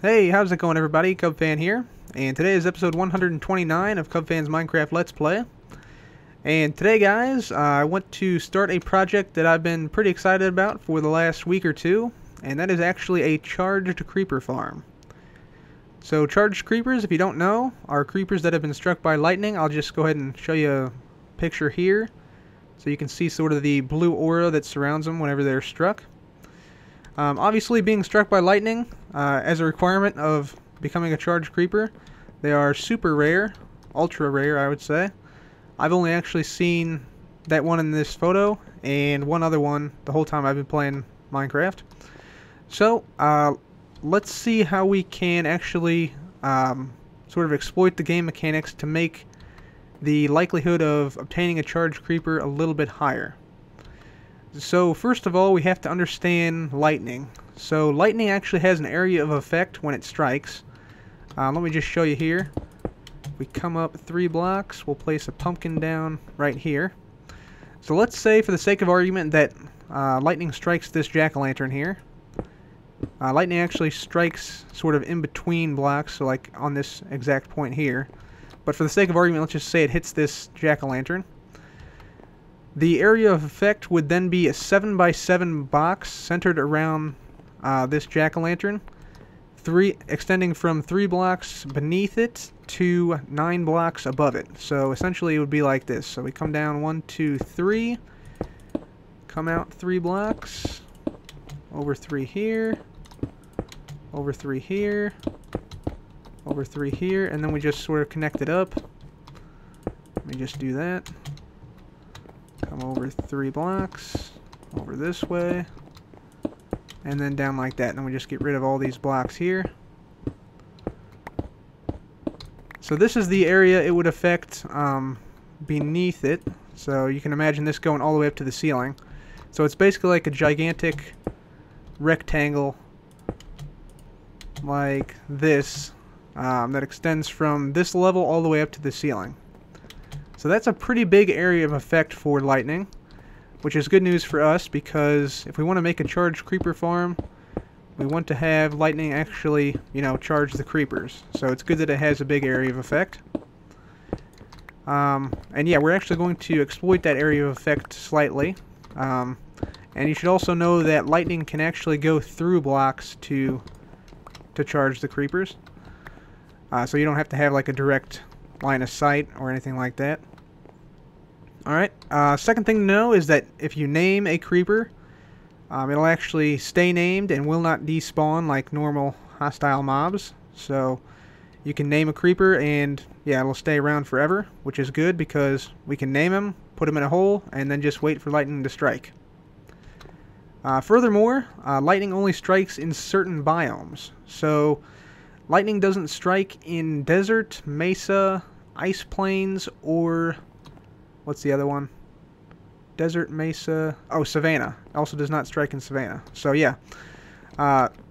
Hey, how's it going everybody? CubFan here, and today is episode 129 of CubFan's Minecraft Let's Play. And today guys, I want to start a project that I've been pretty excited about for the last week or two, and that is actually a charged creeper farm. So charged creepers, if you don't know, are creepers that have been struck by lightning. I'll just go ahead and show you a picture here, so you can see sort of the blue aura that surrounds them whenever they're struck. Obviously, being struck by lightning, as a requirement of becoming a charged creeper, they are super rare, ultra rare I would say. I've only actually seen that one in this photo, and one other one the whole time I've been playing Minecraft. So, let's see how we can actually sort of exploit the game mechanics to make the likelihood of obtaining a charged creeper a little bit higher. So first of all, we have to understand lightning. So lightning actually has an area of effect when it strikes. Let me just show you here. We come up 3 blocks, we'll place a pumpkin down right here. So let's say, for the sake of argument, that lightning strikes this jack-o'-lantern here. Lightning actually strikes sort of in between blocks, so like on this exact point here. But for the sake of argument, let's just say it hits this jack-o'-lantern. The area of effect would then be a 7x7 box centered around this jack-o'-lantern, extending from 3 blocks beneath it to 9 blocks above it. So essentially it would be like this. So we come down 1, 2, 3, come out 3 blocks, over 3 here, over 3 here, over 3 here, and then we just sort of connect it up. Let me just do that. Come over 3 blocks, over this way, and then down like that. And then we just get rid of all these blocks here. So this is the area it would affect beneath it. So you can imagine this going all the way up to the ceiling. So it's basically like a gigantic rectangle like this that extends from this level all the way up to the ceiling. So that's a pretty big area of effect for lightning, which is good news for us, because if we want to make a charged creeper farm, we want to have lightning actually, charge the creepers. So it's good that it has a big area of effect. And yeah, we're actually going to exploit that area of effect slightly. And you should also know that lightning can actually go through blocks to charge the creepers. So you don't have to have like a direct line of sight or anything like that. Alright, second thing to know is that if you name a creeper, it'll actually stay named and will not despawn like normal hostile mobs. So you can name a creeper and yeah, it'll stay around forever, which is good because we can name him, put him in a hole, and then just wait for lightning to strike. Furthermore, lightning only strikes in certain biomes. So lightning doesn't strike in desert, mesa, ice plains, or what's the other one? Desert, mesa, oh, savanna. Also does not strike in savanna. So yeah,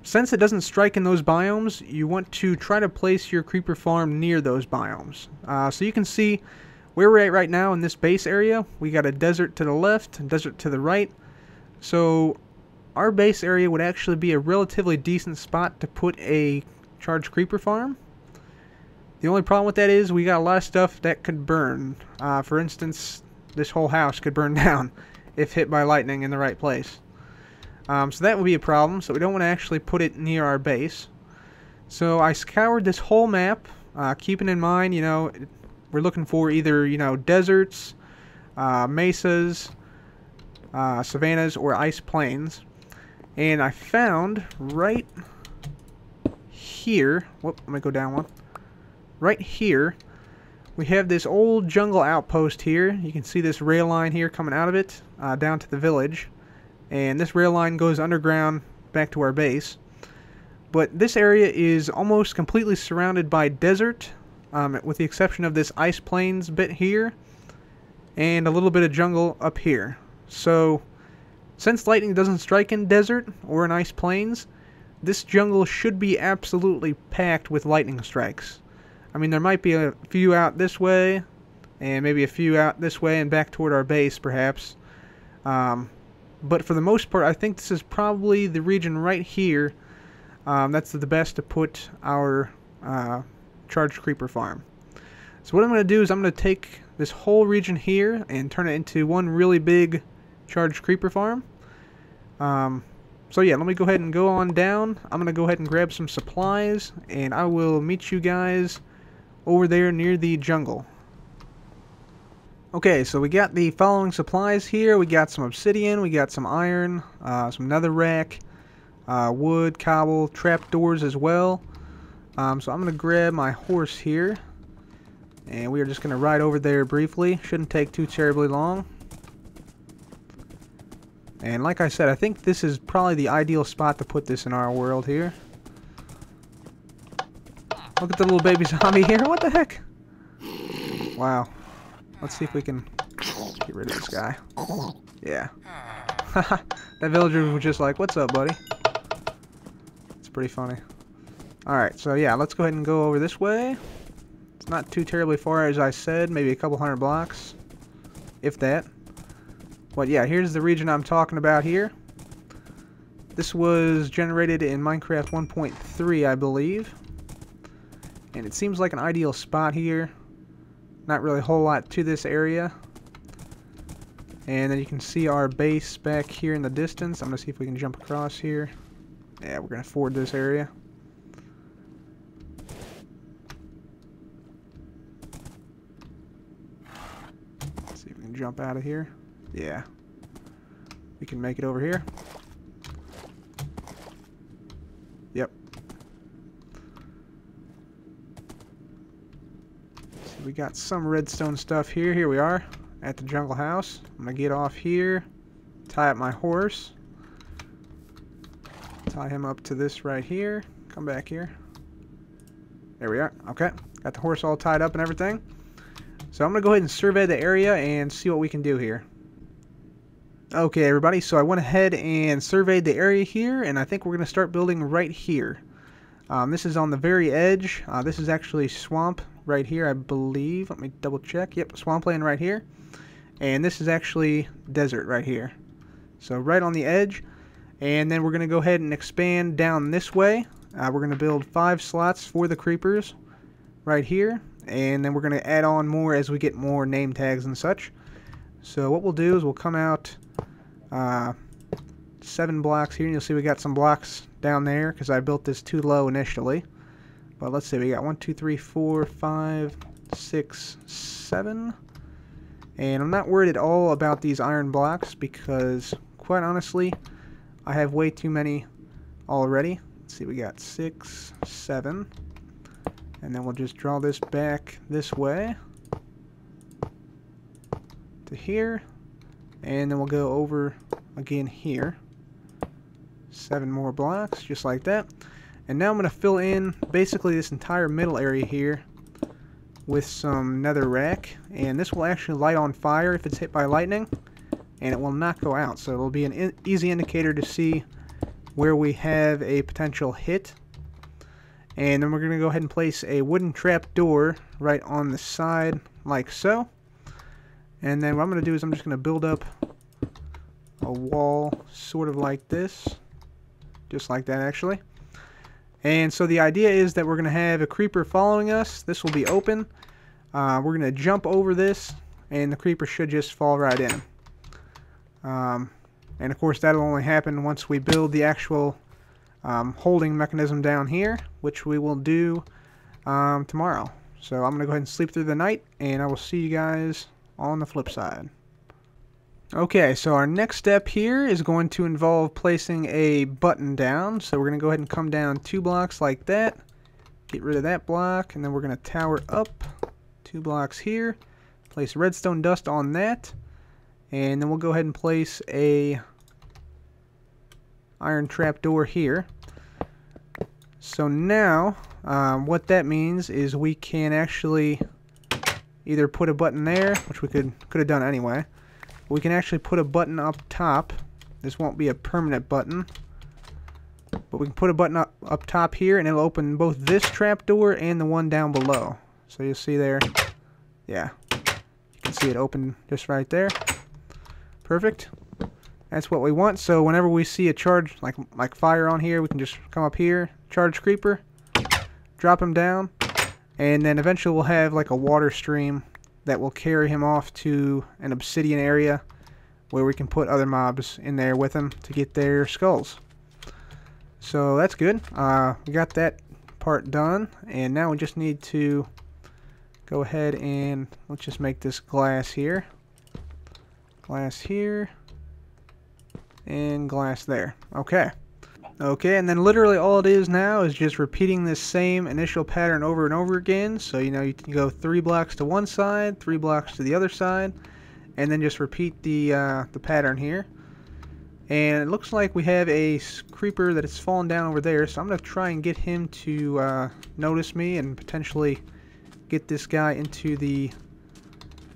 since it doesn't strike in those biomes, you want to try to place your creeper farm near those biomes. So you can see where we're at right now in this base area. We got a desert to the left, a desert to the right. So our base area would actually be a relatively decent spot to put a charged creeper farm. The only problem with that is we got a lot of stuff that could burn. For instance, this whole house could burn down if hit by lightning in the right place. So that would be a problem, so we don't want to actually put it near our base. So I scoured this whole map, keeping in mind, we're looking for either, deserts, mesas, savannas, or ice plains. And I found right here, whoop, let me go down one. Right here, we have this old jungle outpost here. You can see this rail line here coming out of it, down to the village. And this rail line goes underground back to our base. But this area is almost completely surrounded by desert, with the exception of this ice plains bit here, and a little bit of jungle up here. So, since lightning doesn't strike in desert or in ice plains, this jungle should be absolutely packed with lightning strikes. I mean, there might be a few out this way, and maybe a few out this way and back toward our base, perhaps. But for the most part, I think this is probably the region right here that's the best to put our charged creeper farm. So what I'm going to do is I'm going to take this whole region here and turn it into one really big charged creeper farm. So yeah, let me go ahead and go on down. I'm going to go ahead and grab some supplies, and I will meet you guys over there near the jungle. Okay, so we got the following supplies here. We got some obsidian, we got some iron, some netherrack, wood, cobble, trapdoors as well. So I'm going to grab my horse here, and we are just going to ride over there briefly. Shouldn't take too terribly long. And like I said, I think this is probably the ideal spot to put this in our world here. Look at the little baby zombie here. What the heck? Wow. Let's see if we can get rid of this guy. Yeah. That villager was just like, what's up, buddy? It's pretty funny. Alright, so yeah, let's go ahead and go over this way. It's not too terribly far, as I said. Maybe a couple hundred blocks. If that. But yeah, here's the region I'm talking about here. This was generated in Minecraft 1.3, I believe. And it seems like an ideal spot here. Not really a whole lot to this area. And then you can see our base back here in the distance. I'm going to see if we can jump across here. Yeah, we're going to ford this area. Let's see if we can jump out of here. Yeah. We can make it over here. Yep. So we got some redstone stuff here. Here we are at the jungle house. I'm going to get off here. Tie up my horse. Tie him up to this right here. Come back here. There we are. Okay. Got the horse all tied up and everything. So I'm going to go ahead and survey the area and see what we can do here. Okay, everybody, so I went ahead and surveyed the area here, and I think we're going to start building right here. This is on the very edge. This is actually swamp right here, I believe. Let me double check. Yep, swampland right here. And this is actually desert right here. So right on the edge. And then we're going to go ahead and expand down this way. We're going to build 5 slots for the creepers right here. And then we're going to add on more as we get more name tags and such. So what we'll do is we'll come out 7 blocks here, and you'll see we got some blocks down there because I built this too low initially. But let's see, we got 1, 2, 3, 4, 5, 6, 7. And I'm not worried at all about these iron blocks because, quite honestly, I have way too many already. Let's see, we got 6, 7. And then we'll just draw this back this way to here. And then we'll go over again here. 7 more blocks, just like that. And now I'm going to fill in basically this entire middle area here with some netherrack. And this will actually light on fire if it's hit by lightning. And it will not go out. So it will be an easy indicator to see where we have a potential hit. And then we're going to go ahead and place a wooden trap door right on the side like so. And then what I'm going to do is I'm just going to build up a wall sort of like this. Just like that, actually. And so the idea is that we're going to have a creeper following us. This will be open. We're going to jump over this, and the creeper should just fall right in. And of course that'll only happen once we build the actual holding mechanism down here, which we will do tomorrow. So I'm going to go ahead and sleep through the night, and I will see you guys on the flip side. Okay, so our next step here is going to involve placing a button down. So we're going to go ahead and come down 2 blocks like that. Get rid of that block, and then we're going to tower up 2 blocks here. Place redstone dust on that. And then we'll go ahead and place a iron trap door here. So now, what that means is we can actually either put a button there, which we could have done anyway. We can actually put a button up top. This won't be a permanent button, but we can put a button up top here, and it'll open both this trapdoor and the one down below. So you'll see there, yeah, you can see it open just right there. Perfect. That's what we want. So whenever we see a charge like fire on here, we can just come up here, charged creeper, drop him down, and then eventually we'll have like a water stream that will carry him off to an obsidian area where we can put other mobs in there with him to get their skulls. So that's good. We got that part done, and now we just need to go ahead and let's just make this glass here, and glass there. Okay, and then literally all it is now is just repeating this same initial pattern over and over again. So you know, you can go 3 blocks to one side, 3 blocks to the other side, and then just repeat the pattern here. And it looks like we have a creeper that has fallen down over there, so I'm going to try and get him to notice me and potentially get this guy into the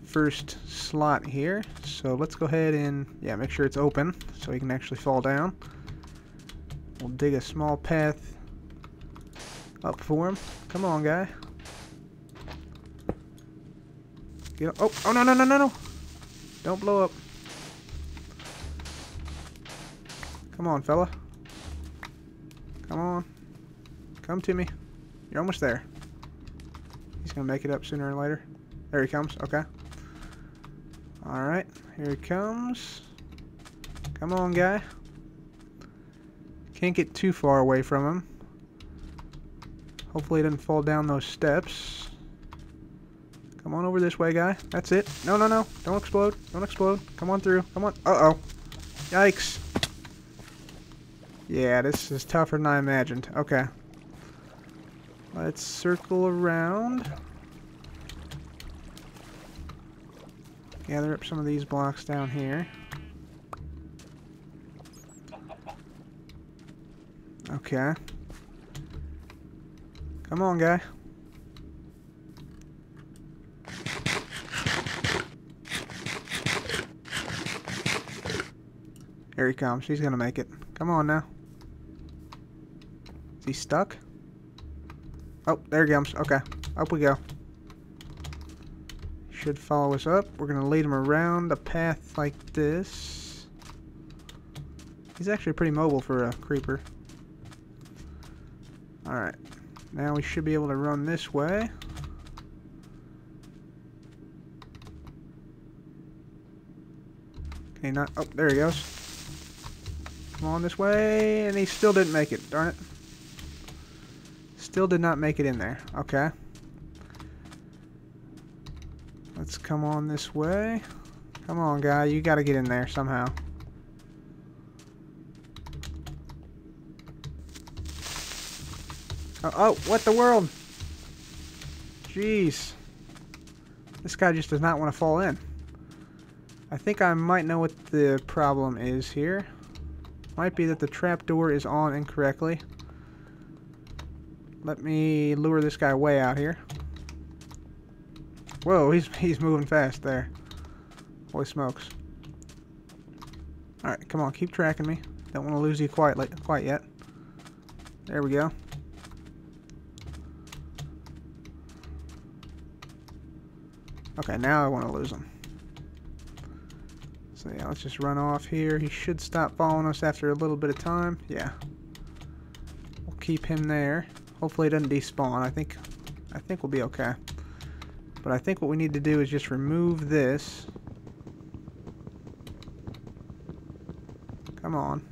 first slot here. So let's go ahead and make sure it's open so he can actually fall down. We'll dig a small path up for him. Come on, guy. Get up. Oh, no. Don't blow up. Come on, fella. Come on. Come to me. You're almost there. He's going to make it up sooner or later. There he comes. Okay. Alright. Here he comes. Come on, guy. Can't get too far away from him. Hopefully he doesn't fall down those steps. Come on over this way, guy. That's it. No. Don't explode. Don't explode. Come on through. Come on. Uh-oh. Yikes. Yeah, this is tougher than I imagined. Okay. Let's circle around. Gather up some of these blocks down here. Okay. Come on, guy. Here he comes. He's gonna make it. Come on now. Is he stuck? Oh, there he comes. Okay. Up we go. Should follow us up. We're gonna lead him around a path like this. He's actually pretty mobile for a creeper. Alright. Now we should be able to run this way. Can he not? Oh, there he goes. Come on this way, and he still didn't make it. Darn it. Still did not make it in there. Okay. Let's come on this way. Come on, guy. You gotta get in there somehow. Oh, what the world? Jeez. This guy just does not want to fall in. I think I might know what the problem is here. Might be that the trapdoor is on incorrectly. Let me lure this guy way out here. Whoa, he's moving fast there. Holy smokes. Alright, come on, keep tracking me. Don't want to lose you quite yet. There we go. Okay, now I want to lose him. So yeah, let's just run off here. He should stop following us after a little bit of time. Yeah. We'll keep him there. Hopefully it doesn't despawn. I think we'll be okay. But I think what we need to do is just remove this. Come on.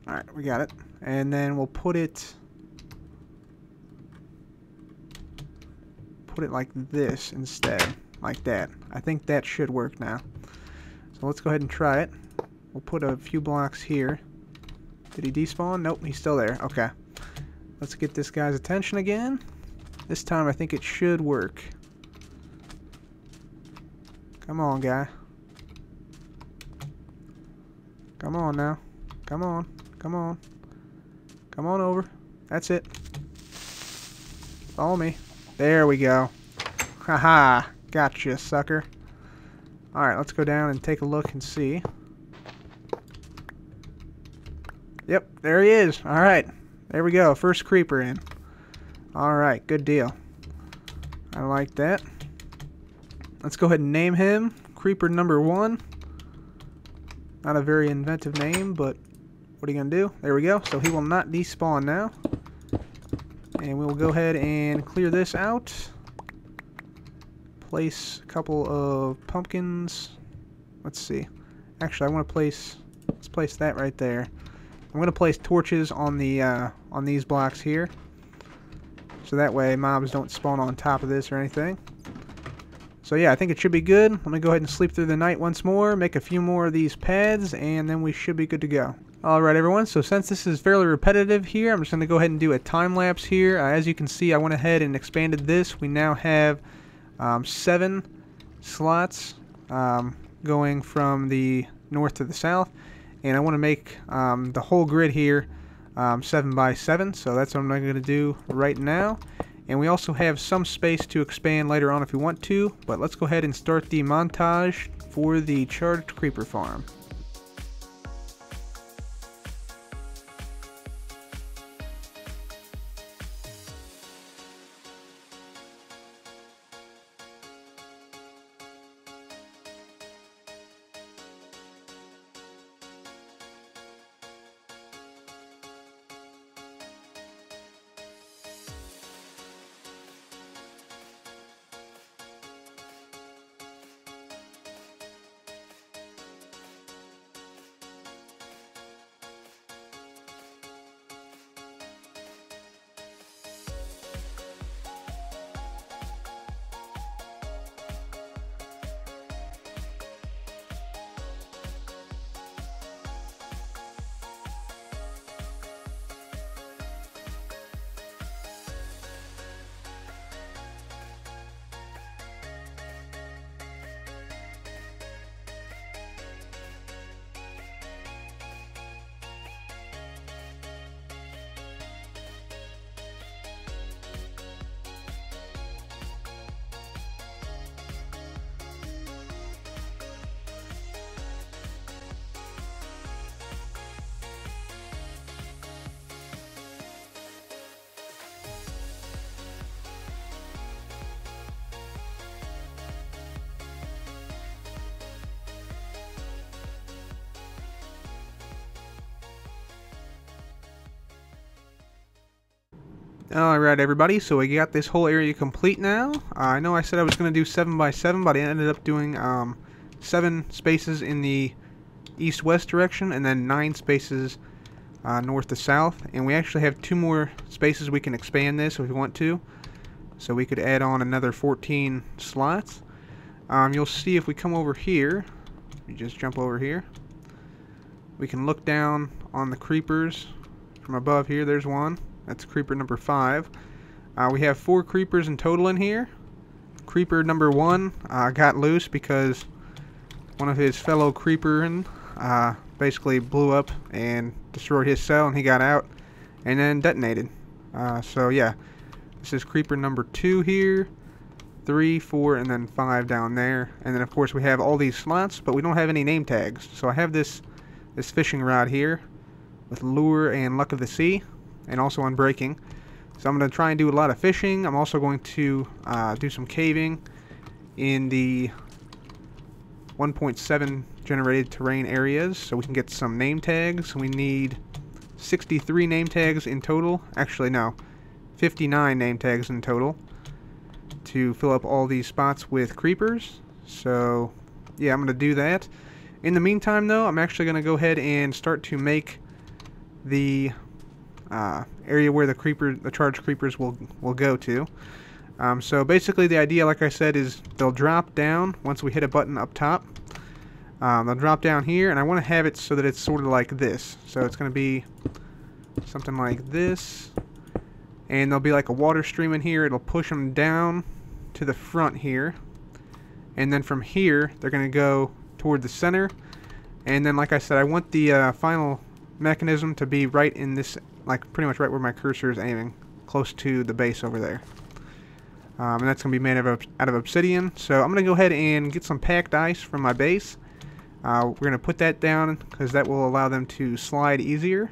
Alright, we got it. And then we'll put it like this instead. Like that. I think that should work now. So let's go ahead and try it. We'll put a few blocks here. Did he despawn? Nope, he's still there. Okay. Let's get this guy's attention again. This time I think it should work. Come on, guy. Come on now. Come on. Come on. Come on over. That's it. Follow me. There we go. Haha. Gotcha, sucker. Alright, let's go down and take a look and see. Yep, there he is. Alright. There we go. First creeper in. Alright, good deal. I like that. Let's go ahead and name him Creeper number 1. Not a very inventive name, but What are you going to do? There we go. So he will not despawn now. And we'll go ahead and clear this out. Place a couple of pumpkins. Let's see. Actually, I want to place... Let's place that right there. I'm going to place torches on the on these blocks here. So that way mobs don't spawn on top of this or anything. So yeah, I think it should be good. Let me go ahead and sleep through the night once more, make a few more of these pads, and then we should be good to go. Alright everyone, so since this is fairly repetitive here, I'm just going to go ahead and do a time lapse here. As you can see, I went ahead and expanded this. We now have 7 slots going from the north to the south, and I want to make the whole grid here 7 by 7, so that's what I'm going to do right now. And we also have some space to expand later on if we want to, but let's go ahead and start the montage for the charged creeper farm. Alright everybody, so we got this whole area complete now. I know I said I was going to do 7 by 7, but I ended up doing 7 spaces in the east-west direction and then 9 spaces north to south. And we actually have 2 more spaces we can expand this if we want to. So we could add on another 14 slots. You'll see if we come over here, we just jump over here, we can look down on the creepers from above here. There's one. That's creeper number 5. We have 4 creepers in total in here. Creeper number 1 got loose because one of his fellow creeper basically blew up and destroyed his cell, and he got out and then detonated. So yeah, this is creeper number 2 here, 3, 4, and then 5 down there. And then of course we have all these slots, but we don't have any name tags. So I have this fishing rod here with lure and luck of the sea, and also unbreaking. So I'm going to try and do a lot of fishing. I'm also going to do some caving in the 1.7 generated terrain areas so we can get some name tags. We need 63 name tags in total. Actually, no, 59 name tags in total to fill up all these spots with creepers. So yeah, I'm going to do that. In the meantime though, I'm actually going to go ahead and start to make the area where the charged creepers will go to. So basically the idea, like I said, is they'll drop down once we hit a button up top. They'll drop down here, and I want to have it so that it's sort of like this. So it's going to be something like this, and there'll be like a water stream in here. It'll push them down to the front here, and then from here they're going to go toward the center. And then, like I said, I want the final mechanism to be right in this, like pretty much right where my cursor is aiming, close to the base over there. And that's going to be made out of obsidian. So I'm going to go ahead and get some packed ice from my base. We're going to put that down because that will allow them to slide easier.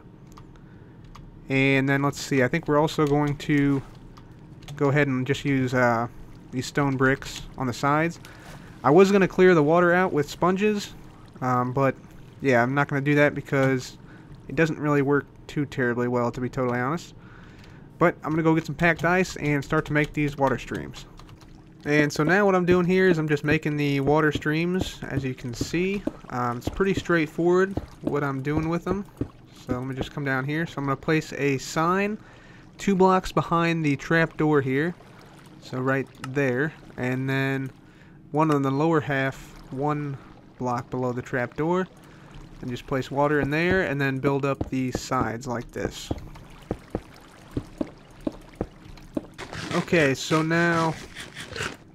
And then let's see, I think we're also going to go ahead and just use these stone bricks on the sides. I was going to clear the water out with sponges, but yeah, I'm not going to do that because it doesn't really work too terribly well, to be totally honest. But I'm going to go get some packed ice and start to make these water streams. And so now what I'm doing here is I'm just making the water streams, as you can see. It's pretty straightforward what I'm doing with them. So let me just come down here. So I'm going to place a sign 2 blocks behind the trap door here. So right there. And then one on the lower half, 1 block below the trap door. And just place water in there and then build up the sides like this. Okay, so now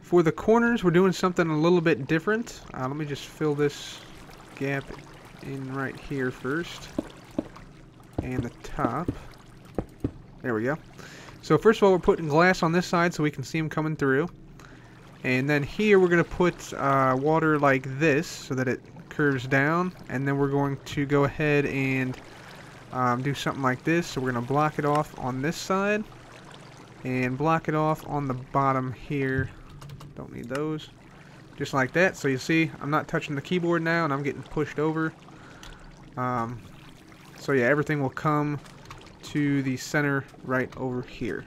for the corners we're doing something a little bit different. Let me just fill this gap in right here first. And the top. There we go. So first of all, we're putting glass on this side so we can see them coming through. And then here we're going to put water like this so that it curves down. And then we're going to go ahead and do something like this. So we're going to block it off on this side. And block it off on the bottom here. Don't need those. Just like that. So you see, I'm not touching the keyboard now and I'm getting pushed over. So yeah, everything will come to the center right over here.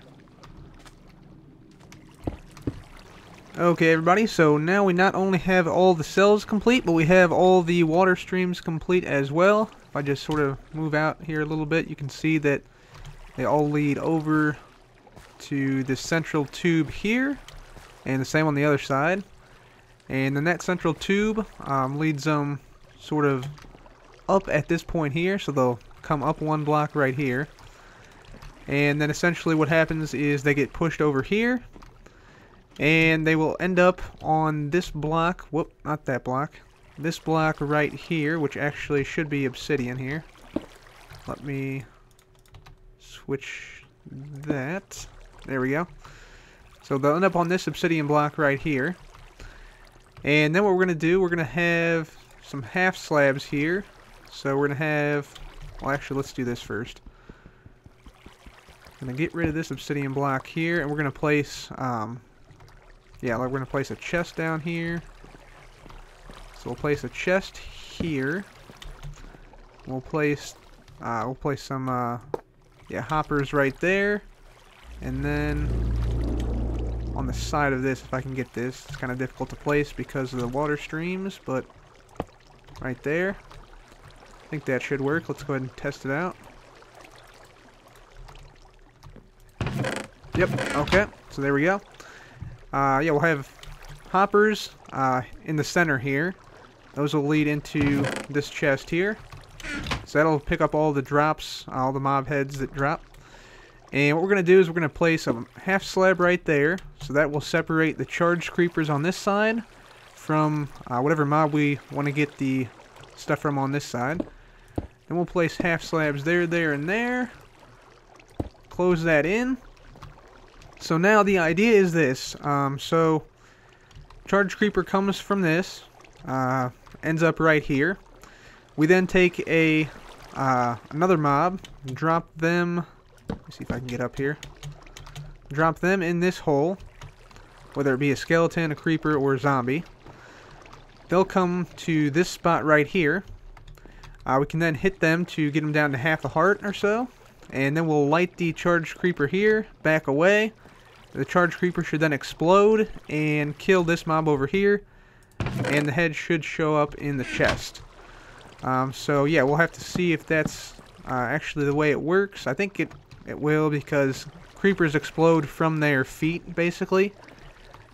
Okay, everybody, so now we not only have all the cells complete, but we have all the water streams complete as well. If I just sort of move out here a little bit, you can see that they all lead over to the central tube here, and the same on the other side. And then that central tube leads them sort of up at this point here, so they'll come up 1 block right here. And then essentially what happens is they get pushed over here, and they will end up on this block. Whoop, not that block. This block right here, which actually should be obsidian here. Let me switch that. There we go. So they'll end up on this obsidian block right here. And then what we're going to do, we're going to have some half slabs here. So we're going to have, well actually let's do this first. I'm going to get rid of this obsidian block here, and we're going to place, we're going to place a chest down here. So we'll place a chest here. We'll place some, hoppers right there. And then on the side of this, if I can get this, it's kind of difficult to place because of the water streams, but right there. I think that should work. Let's go ahead and test it out. Yep, okay, so there we go. We'll have hoppers in the center here. Those will lead into this chest here. So that'll pick up all the drops, all the mob heads that drop. And what we're going to do is we're going to place a half slab right there. So that will separate the charged creepers on this side from whatever mob we want to get the stuff from on this side. Then we'll place half slabs there, there, and there. Close that in. So now the idea is this. So charged creeper comes from this, ends up right here. We then take a another mob, drop them. Let me see if I can get up here. Drop them in this hole, whether it be a skeleton, a creeper, or a zombie. They'll come to this spot right here. We can then hit them to get them down to half a heart or so. And then we'll light the charged creeper here, back away. The charged creeper should then explode and kill this mob over here. And the head should show up in the chest. So yeah, we'll have to see if that's actually the way it works. I think it will, because creepers explode from their feet, basically.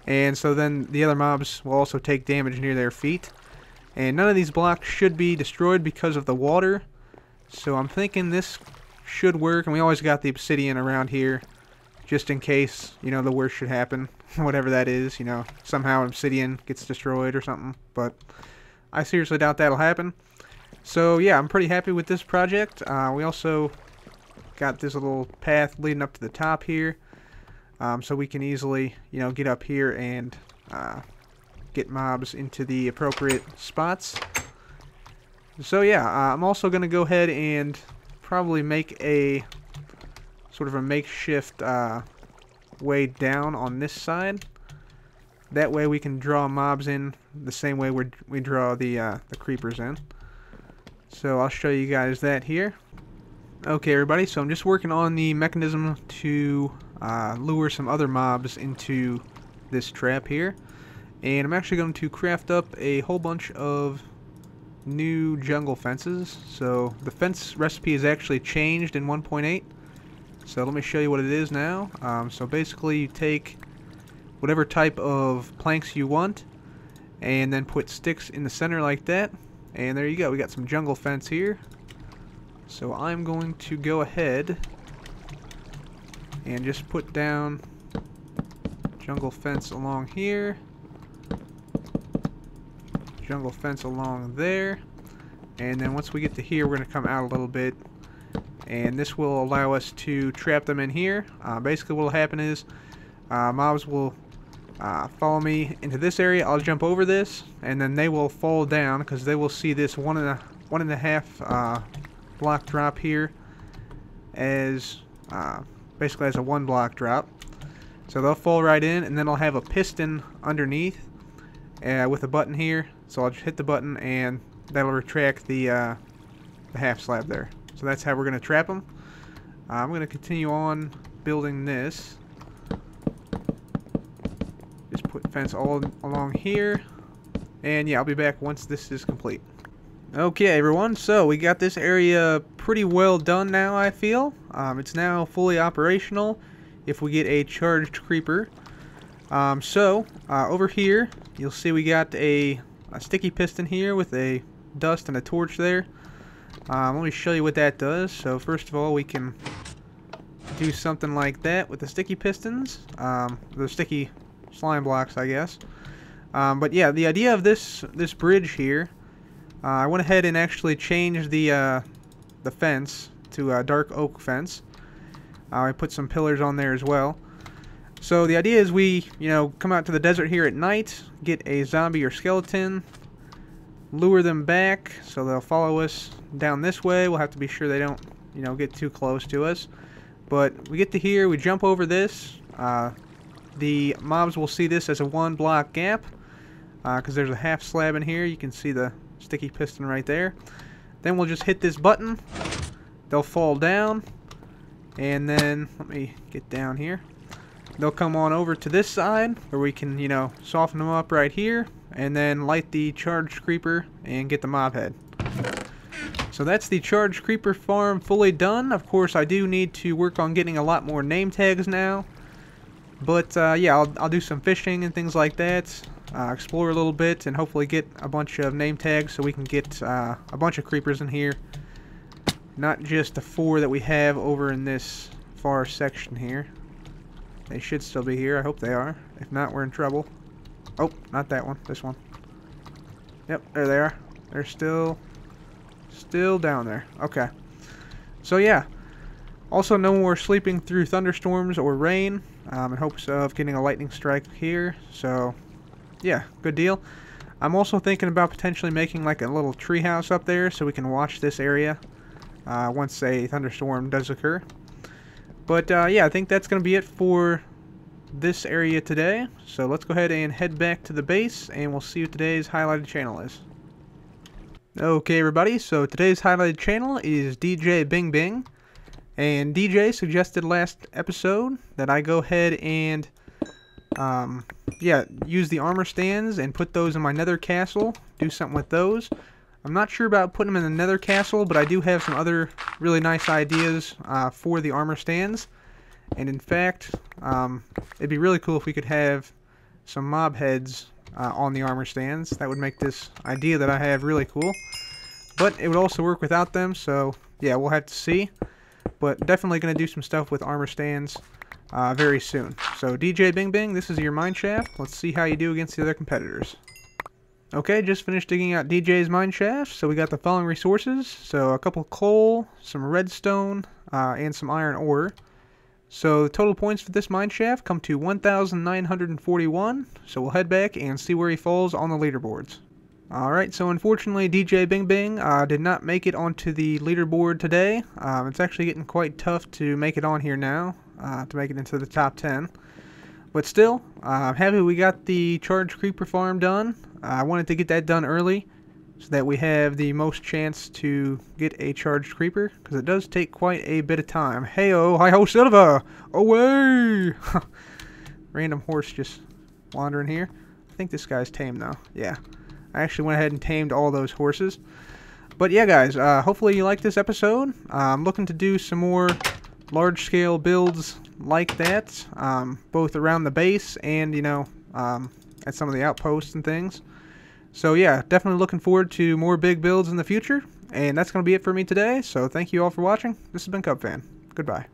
And so then the other mobs will also take damage near their feet. And none of these blocks should be destroyed because of the water. So I'm thinking this should work. And we always got the obsidian around here, just in case, you know, the worst should happen. Whatever that is, you know, somehow obsidian gets destroyed or something. But I seriously doubt that'll happen. So yeah, I'm pretty happy with this project. We also got this little path leading up to the top here, so we can easily, you know, get up here and get mobs into the appropriate spots. So yeah, I'm also going to go ahead and probably make a sort of a makeshift way down on this side. That way we can draw mobs in the same way we draw the creepers in. So I'll show you guys that here. Okay, everybody, so I'm just working on the mechanism to lure some other mobs into this trap here. And I'm actually going to craft up a whole bunch of new jungle fences. So the fence recipe is actually changed in 1.8. So let me show you what it is now. So basically you take whatever type of planks you want and then put sticks in the center like that. And there you go, we got some jungle fence here. So I'm going to go ahead and just put down jungle fence along here, jungle fence along there, and then once we get to here we're going to come out a little bit, and this will allow us to trap them in here. Basically what will happen is mobs will follow me into this area, I'll jump over this, and then they will fall down because they will see this one and a half block drop here as basically as a 1 block drop. So they'll fall right in, and then I'll have a piston underneath with a button here. So I'll just hit the button and that'll retract the half slab there. So that's how we're going to trap them. I'm going to continue on building this. Just put fence all along here, and yeah, I'll be back once this is complete. Okay, everyone, so we got this area pretty well done now, I feel. It's now fully operational if we get a charged creeper. Over here, you'll see we got a sticky piston here with a dust and a torch there. Let me show you what that does. So first of all, we can do something like that with the sticky pistons. The sticky slime blocks, I guess. But yeah, the idea of this bridge here, I went ahead and actually changed the fence to a dark oak fence. I put some pillars on there as well. So the idea is we, come out to the desert here at night, get a zombie or skeleton, lure them back so they'll follow us down this way. We'll have to be sure they don't, get too close to us. But we get to here, we jump over this. The mobs will see this as a 1 block gap because there's a half slab in here. You can see the sticky piston right there. Then we'll just hit this button. They'll fall down, and then let me get down here. They'll come on over to this side where we can, soften them up right here, and then light the charged creeper and get the mob head. So that's the charged creeper farm fully done. Of course, I do need to work on getting a lot more name tags now. But yeah, I'll do some fishing and things like that. Explore a little bit and hopefully get a bunch of name tags so we can get a bunch of creepers in here. Not just the 4 that we have over in this far section here. They should still be here. I hope they are. If not, we're in trouble. Oh, not that one. This one. Yep, there they are. They're still down there. Okay. So yeah. Also, no more sleeping through thunderstorms or rain in hopes of getting a lightning strike here. So yeah, good deal. I'm also thinking about potentially making like a little tree house up there so we can watch this area once a thunderstorm does occur. But yeah, I think that's going to be it for this area today. So let's go ahead and head back to the base and we'll see what today's highlighted channel is. Okay, everybody, so today's highlighted channel is DJ Bing Bing. And DJ suggested last episode that I go ahead and yeah, use the armor stands and put those in my nether castle, do something with those. I'm not sure about putting them in the nether castle, but I do have some other really nice ideas for the armor stands. And in fact, it'd be really cool if we could have some mob heads on the armor stands. That would make this idea that I have really cool. But it would also work without them, so yeah, we'll have to see. But definitely going to do some stuff with armor stands very soon. So DJ Bing Bing, this is your mine shaft. Let's see how you do against the other competitors. Okay, just finished digging out DJ's mine shaft. So we got the following resources. So a couple coal, some redstone, and some iron ore. So the total points for this mine shaft come to 1,941. So we'll head back and see where he falls on the leaderboards. Alright, so unfortunately DJ Bing Bing did not make it onto the leaderboard today. It's actually getting quite tough to make it on here now, to make it into the top 10. But still, I'm happy we got the charged creeper farm done. I wanted to get that done early, so that we have the most chance to get a charged creeper, because it does take quite a bit of time. Hey-oh, hi-ho, Silva! Away! Random horse just wandering here. I think this guy's tame, though. Yeah. I actually went ahead and tamed all those horses. But yeah, guys, hopefully you liked this episode. I'm looking to do some more large-scale builds like that, both around the base and, you know, at some of the outposts and things. So yeah, definitely looking forward to more big builds in the future. And that's going to be it for me today. So thank you all for watching. This has been CubFan. Goodbye.